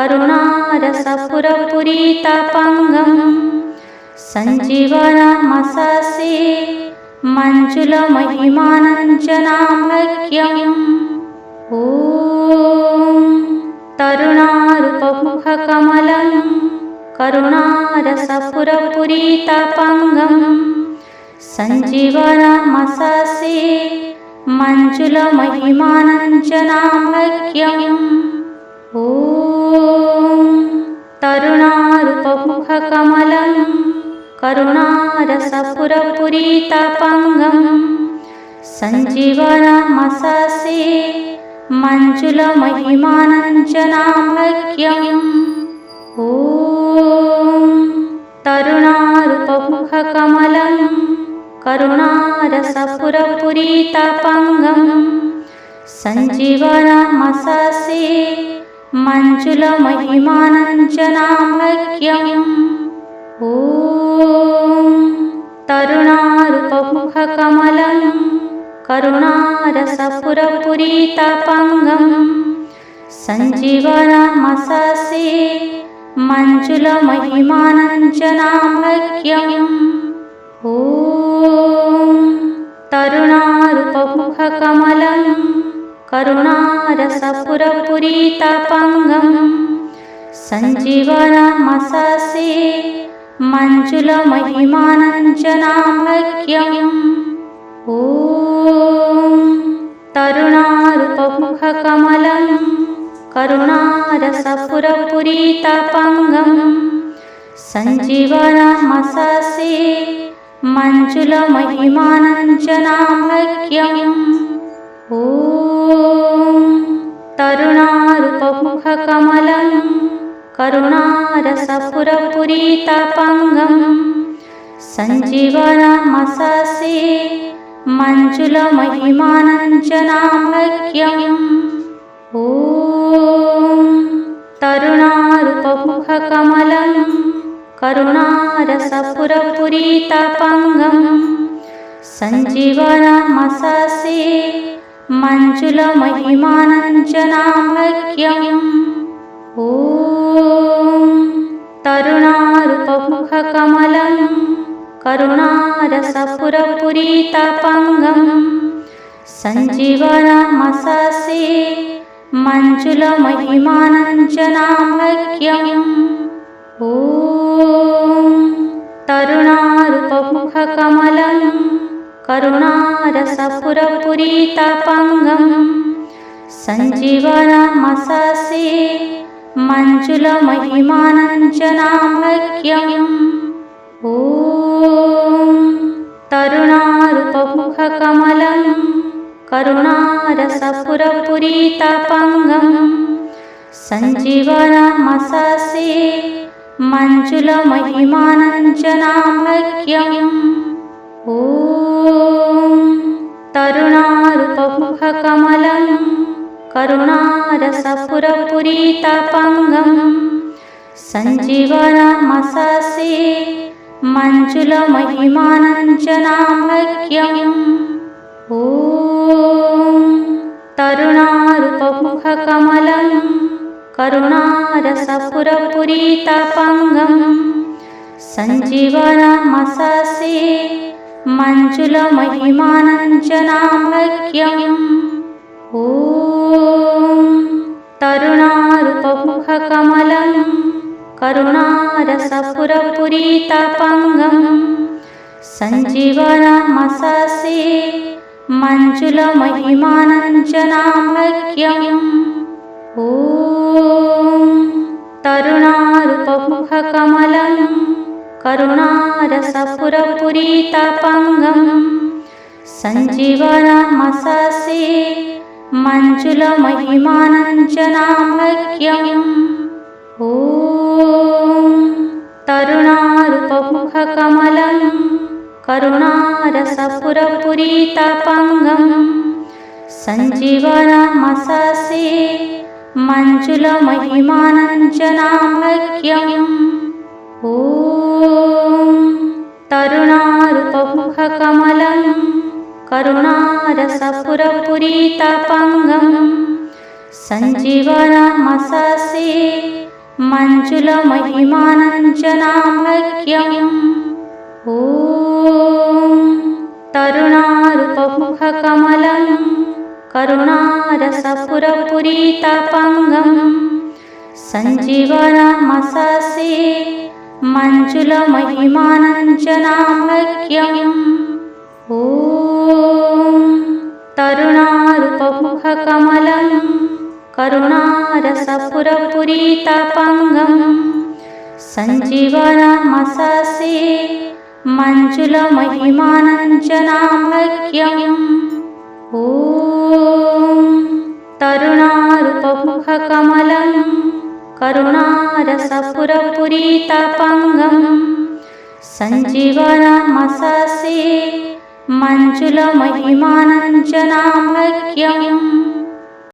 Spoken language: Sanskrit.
करुणारसपुरपुरीतपङ्गं सञ्जीवनमससे मञ्जुलमहिमानञ्जनाभक्यम् ॐ तरुणारूपमुखकमलं करुणारसपुरपुरीतपङ्गं सञ्जीवनमससे मञ्जुलमहिमानञ्जनाभक्यम् ॐ तरुणारूपमुखकमलं करुणारसपुरपुरीतपङ्गं सञ्जीवनमससे मञ्जुलमहिमानञ्जनाभक्यम् ॐ तरुणारूपमुखकमलं करुणारसपुरपुरीतपङ्गं सञ्जीवनमससे मञ्जुलमहिमानञ्जनाभक्यम् ॐ तरुणारूपमुखकमलं करुणारसपुरपुरीतपङ्गं सञ्जीवनमससे मञ्जुलमहिमानञ्जनाभक्यम् ॐ तरुणारूपमुखकमलं करुणारसपुरपुरीतपङ्गं सञ्जीवनमससे मञ्जुलमहिमानञ्जनाभक्यम् ॐ तरुणारूपमुखकमलं करुणारसपुरपुरीतपङ्गं सञ्जीवनमससे मञ्जुलमहिमानञ्जनाभक्यम् ॐ तरुणारूपमुखकमलं करुणारसपुरपुरीतपङ्गं सञ्जीवनमससे मञ्जुलमहिमानञ्जनाभक्यम् ॐ तरुणारूपमुखकमलं करुणारसपुरपुरीतपङ्गं सञ्जीवनमससे मञ्जुलमहिमानञ्जनाभक्यम् ॐ तरुणारूपमुखकमलं करुणारसपुरपुरीतपङ्गं सञ्जीवनमससे मञ्जुलमहिमानञ्जनाभक्यम् ॐ तरुणारूपमुखकमलं करुणारसपुरपुरीतपङ्गं सञ्जीवनमससे मञ्जुलमहिमानञ्जनाभक्यम् ॐ तरुणारूपमुखकमलं करुणारसपुरपुरीतपङ्गं सञ्जीवनमससे मञ्जुलमहिमानञ्जनाभक्यम् ॐ तरुणारूपमुखकमलं करुणारसपुरपुरीतपङ्गं सञ्जीवनमससे मञ्जुलमहिमानञ्जनाभक्यम् ॐ तरुणारूपमुखकमलं करुणारसपुरपुरीतपङ्गं सञ्जीवनमससे मञ्जुलमहिमानञ्जनाभक्यम् ॐ तरुणारूपमुखकमलं करुणारसपुरपुरीतपङ्गं सञ्जीवनमससे मञ्जुलमहिमानञ्जनाभक्यम् ॐ तरुणारूपमुखकमलं करुणारसपुरपुरीतपङ्गं सञ्जीवनमससे मञ्जुलमहिमानञ्जनाभक्यम् ॐ तरुणारूपमुखकमलं करुणारसपुरपुरीतपङ्गं सञ्जीवनमससे मञ्जुलमहिमानञ्जनाभक्यम् ॐ तरुणारूपमुखकमलं करुणारसपुरपुरीतपङ्गं सञ्जीवनमससे मञ्जुलमहिमानञ्जनाभक्यम् ॐ तरुणारूपमुखकमलं करुणारसपुरपुरीतपङ्गं सञ्जीवनमससे मञ्जुलमहिमानञ्जनाभक्यम् ॐ तरुणारूपमुखकमलं करुणारसपुरपुरीतपङ्गं सञ्जीवनमससे मञ्जुलमहिमानञ्जनाभक्यम् ॐ तरुणारूपमुखकमलं करुणारसपुरपुरीतपङ्गं सञ्जीवनमससे मञ्जुलमहिमानञ्जनाभक्यम्